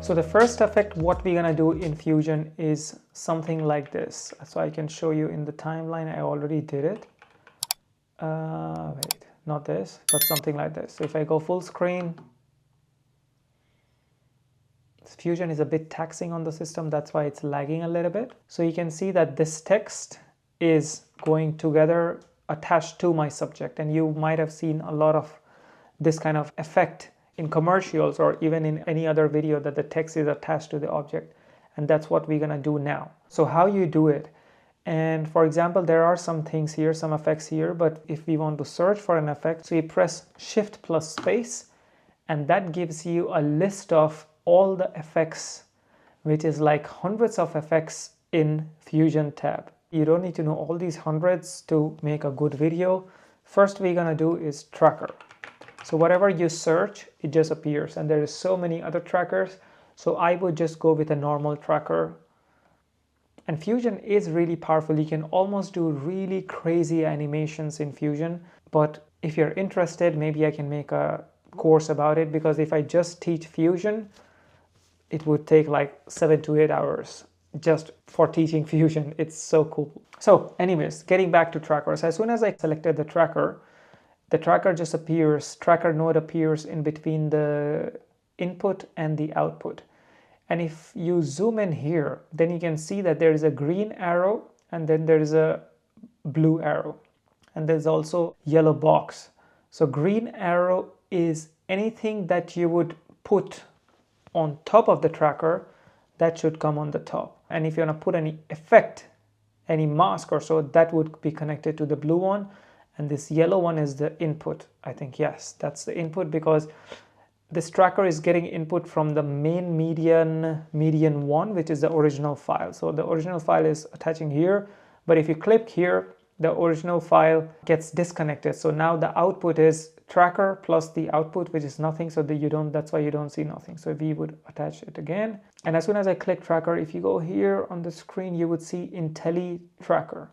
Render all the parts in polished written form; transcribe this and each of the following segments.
So the first effect, what we're gonna do in Fusion is something like this. So I can show you in the timeline, I already did it. Wait, not this, but something like this. So if I go full screen, Fusion is a bit taxing on the system, that's why it's lagging a little bit. So you can see that this text is going together attached to my subject, and you might have seen a lot of this kind of effect in commercials or even in any other video that the text is attached to the object, and that's what we're gonna do now. So how you do it, and for example there are some things here, some effects here, but if we want to search for an effect, so you press Shift plus space, and that gives you a list of all the effects, which is like hundreds of effects in Fusion tab. You don't need to know all these hundreds to make a good video. First we're gonna do is tracker. So whatever you search, it just appears, and there is so many other trackers. So I would just go with a normal tracker. And Fusion is really powerful. You can almost do really crazy animations in Fusion. But if you're interested, maybe I can make a course about it, because if I just teach Fusion, it would take like 7 to 8 hours just for teaching Fusion. It's so cool. So anyways, getting back to trackers, as soon as I selected the tracker just appears, tracker node appears in between the input and the output. And if you zoom in here, then you can see that there is a green arrow, and then there is a blue arrow, and there's also yellow box. So green arrow is anything that you would put on top of the tracker, that should come on the top. And if you want to put any effect, any mask or so, that would be connected to the blue one. And this yellow one is the input. I think, yes, that's the input, because this tracker is getting input from the main median one, which is the original file. So the original file is attaching here, but if you click here, the original file gets disconnected. So now the output is tracker plus the output, which is nothing. So that you don't, that's why you don't see nothing. So we would attach it again. And as soon as I click tracker, if you go here on the screen, you would see Intelli tracker.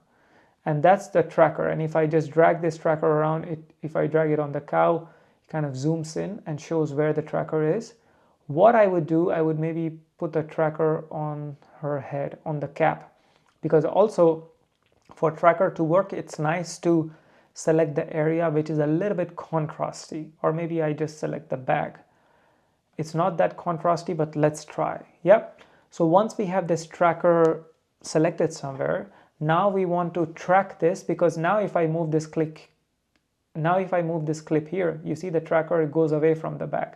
And that's the tracker. And if I just drag this tracker around, if I drag it on the cow, it kind of zooms in and shows where the tracker is. What I would do, I would maybe put the tracker on her head, on the cap, because also for tracker to work, it's nice to select the area which is a little bit contrasty, or maybe I just select the bag. It's not that contrasty, but let's try. Yep. So once we have this tracker selected somewhere, now we want to track this, because now if I move this clip here, you see the tracker goes away from the bag.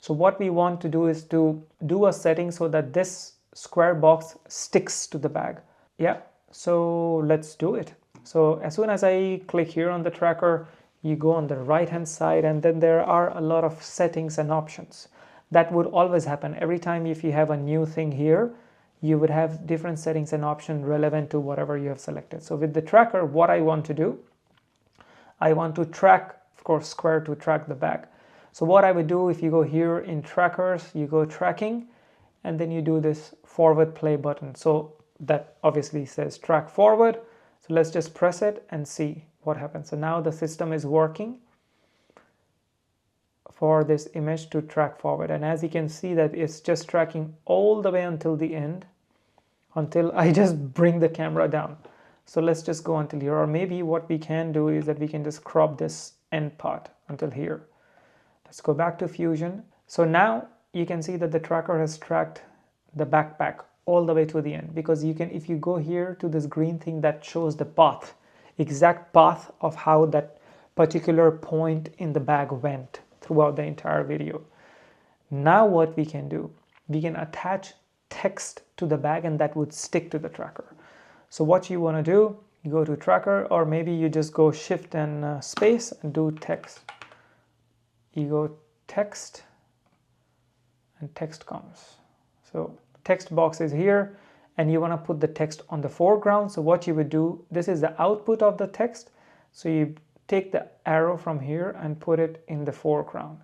So what we want to do is to do a setting so that this square box sticks to the bag. Yeah, so let's do it. So as soon as I click here on the tracker, you go on the right hand side, and then there are a lot of settings and options. That would always happen. Every time if you have a new thing here, you would have different settings and options relevant to whatever you have selected. So with the tracker, what I want to do, I want to track, of course, square to track the bag. So what I would do, if you go here in trackers, you go tracking, and then you do this forward play button. So that obviously says track forward. So let's just press it and see what happens. So now the system is working for this image to track forward. And as you can see that it's just tracking all the way until the end, until I just bring the camera down. So let's just go until here. Or maybe what we can do is that we can just crop this end part until here. Let's go back to Fusion. So now you can see that the tracker has tracked the backpack all the way to the end, because you can, if you go here to this green thing, that shows the path, exact path of how that particular point in the bag went throughout the entire video. Now what we can do, we can attach text to the bag, and that would stick to the tracker. So what you want to do, you go to tracker, or maybe you just go shift and space and do text. You go text, and text comes. So text box is here, and you want to put the text on the foreground. So what you would do, this is the output of the text. So you take the arrow from here and put it in the foreground.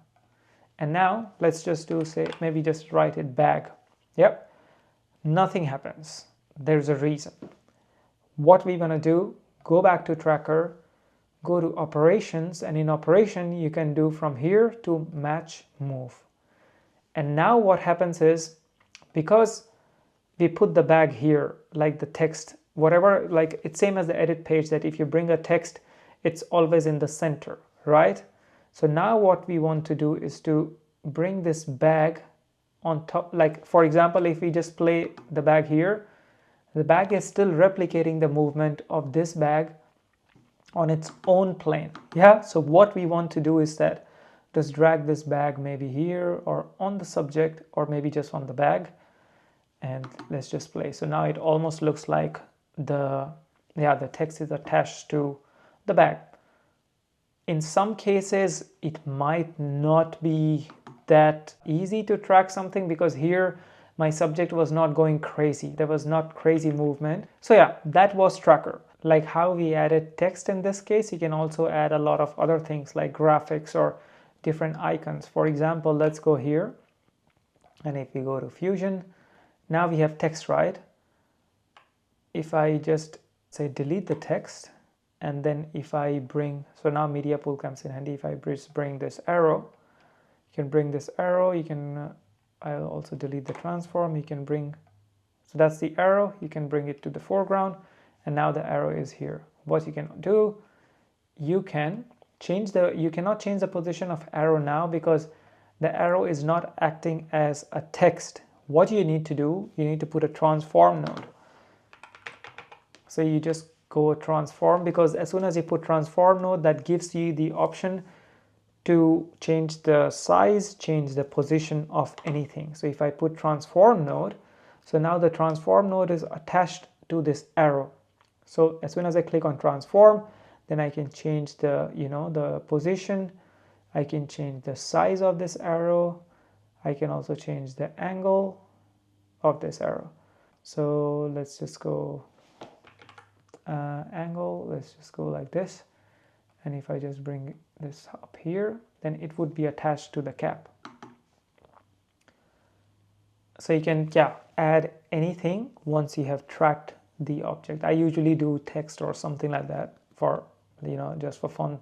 And now let's just do, say, maybe just write it bag. Yep. Nothing happens. There's a reason. What we're going to do, go back to tracker, go to operations, and in operation you can do from here to match move. And now what happens is because we put the bag here, like the text, whatever, like it's same as the edit page, that if you bring a text, it's always in the center, right? So now what we want to do is to bring this bag on top. Like for example, if we just play the bag here, the bag is still replicating the movement of this bag on its own plane. Yeah, so what we want to do is that just drag this bag maybe here or on the subject, or maybe just on the bag, and let's just play. So now it almost looks like the text is attached to the bag. In some cases it might not be that easy to track something, because here my subject was not going crazy, there was not crazy movement. So yeah, that was tracker. Like how we added text in this case, you can also add a lot of other things like graphics or different icons. For example, let's go here, and if we go to Fusion, now we have text, right? If I just say delete the text, and then if I bring, so now media pool comes in handy. If I just bring this arrow, you can bring this arrow, you can I'll also delete the transform, you can bring, so that's the arrow, you can bring it to the foreground, and now the arrow is here. What you can do, you can change the, you cannot change the position of arrow now because the arrow is not acting as a text. What you need to do, you need to put a transform node. So you just go transform, because as soon as you put transform node, that gives you the option to change the size, change the position of anything. So if I put transform node, so now the transform node is attached to this arrow. So as soon as I click on transform, then I can change the, the position, I can change the size of this arrow, I can also change the angle of this arrow. So let's just go angle, let's just go like this, and if I just bring this up here, then it would be attached to the cap. So you can add anything once you have tracked the object. I usually do text or something like that for just for fun,